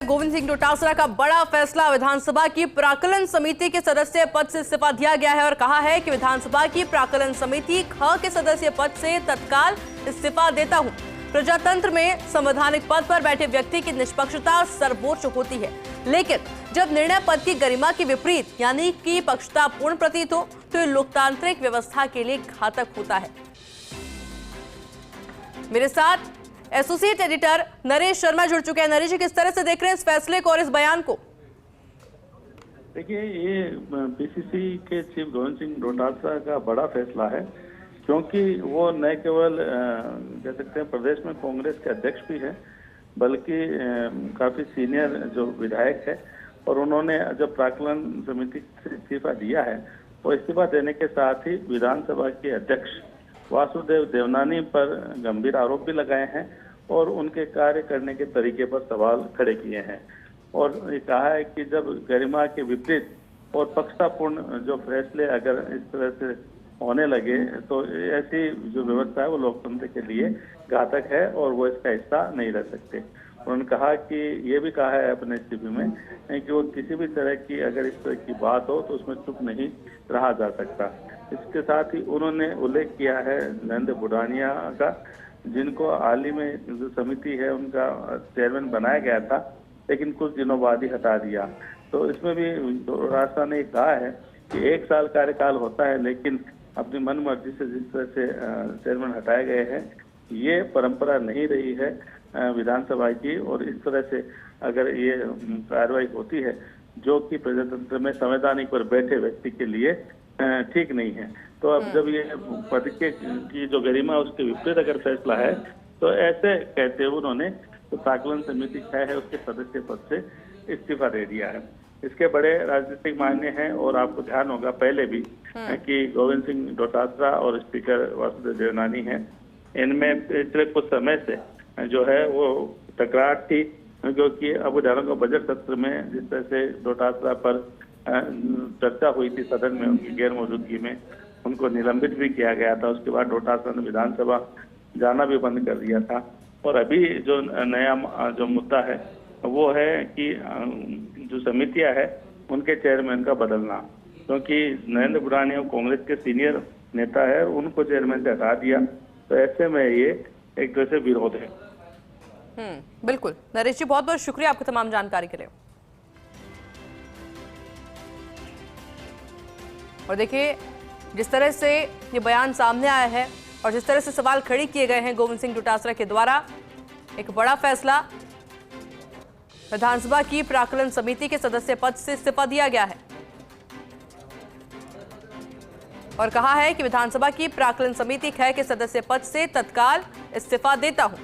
गोविंद सिंह डोटासरा का बड़ा फैसला। विधानसभा की प्राक्कलन समिति के सदस्य पद से इस्तीफा दिया गया है और कहा है कि विधानसभा की प्राक्कलन समिति ख के सदस्य पद से तत्काल इस्तीफा देता हूं। प्रजातंत्र में संवैधानिक पद पर बैठे व्यक्ति की निष्पक्षता सर्वोच्च होती है, लेकिन जब निर्णय पद की गरिमा के विपरीत यानी कि पक्षतापूर्ण प्रतीत हो तो ये लोकतांत्रिक व्यवस्था के लिए घातक होता है। मेरे साथ एसोसिएट एडिटर नरेश शर्मा जुड़ चुके हैं। नरेश जी, किस तरह से देख रहे हैं इस फैसले को और इस बयान को? देखिए, ये पीसीसी के चीफ गोविंद सिंह डोटासरा का बड़ा फैसला है, क्योंकि वो न केवल कह सकते हैं प्रदेश में कांग्रेस के अध्यक्ष भी हैं, बल्कि काफी सीनियर जो विधायक है। और उन्होंने जब प्राक्कलन समिति से इस्तीफा दिया है, वो इस्तीफा देने के साथ ही विधानसभा के अध्यक्ष वासुदेव देवनानी पर गंभीर आरोप भी लगाए हैं और उनके कार्य करने के तरीके पर सवाल खड़े किए हैं। और ये कहा है कि जब गरिमा के विपरीत और पक्षतापूर्ण जो फैसले अगर इस तरह से होने लगे तो ऐसी जो व्यवस्था है वो लोकतंत्र के लिए घातक है और वो इसका हिस्सा नहीं रह सकते। उन्होंने कहा कि ये भी कहा है अपने इस्तीफे में कि वो किसी भी तरह की अगर इस तरह की बात हो तो उसमें चुप नहीं रहा जा सकता। इसके साथ ही उन्होंने उल्लेख किया है नरेंद्र बुढ़ानिया का, जिनको हाल ही में जो समिति है उनका चेयरमैन बनाया गया था, लेकिन कुछ दिनों बाद ही हटा दिया। तो इसमें भी डोटासरा ने कहा है कि 1 साल कार्यकाल होता है, लेकिन अपनी मन मर्जी से जिस तरह से चेयरमैन हटाए गए हैं, ये परंपरा नहीं रही है विधानसभा की। और इस तरह से अगर ये कार्रवाई होती है जो कि प्रजातंत्र में संवैधानिक पर बैठे व्यक्ति के लिए ठीक नहीं है, तो अब जब ये पद की जो गरिमा उसके विपरीत अगर फैसला है तो ऐसे कहते हुए उन्होंने तो प्राक्कलन समिति है उसके सदस्य पद से इस्तीफा दे दिया है। इसके बड़े राजनीतिक मायने हैं और आपको ध्यान होगा पहले भी कि गोविंद सिंह डोटासरा और स्पीकर वासुदेव देवनानी हैं, इनमें पिछले कुछ समय से जो है वो तकरार थी, क्योंकि अब विधानसभा बजट सत्र में जिस तरह से डोटासरा पर चर्चा हुई थी सदन में उनकी गैर मौजूदगी में, उनको निलंबित भी किया गया था। उसके बाद डोटासरा ने विधानसभा जाना भी बंद कर दिया था। और अभी जो नया जो मुद्दा है वो है कि जो समितियां है उनके चेयरमैन का बदलना, क्योंकि नरेंद्र बुढ़ानिया कांग्रेस के सीनियर नेता है और उनको चेयरमैन से हटा दिया, तो ऐसे में ये एक तरह से विरोध है। बिल्कुल नरेश जी, बहुत बहुत शुक्रिया आपकी तमाम जानकारी के लिए। और देखिए, जिस तरह से ये बयान सामने आया है और जिस तरह से सवाल खड़े किए गए हैं गोविंद सिंह डोटासरा के द्वारा, एक बड़ा फैसला। विधानसभा की प्राक्कलन समिति के सदस्य पद से इस्तीफा दिया गया है और कहा है कि विधानसभा की प्राक्कलन समिति ख के सदस्य पद से तत्काल इस्तीफा देता हूं।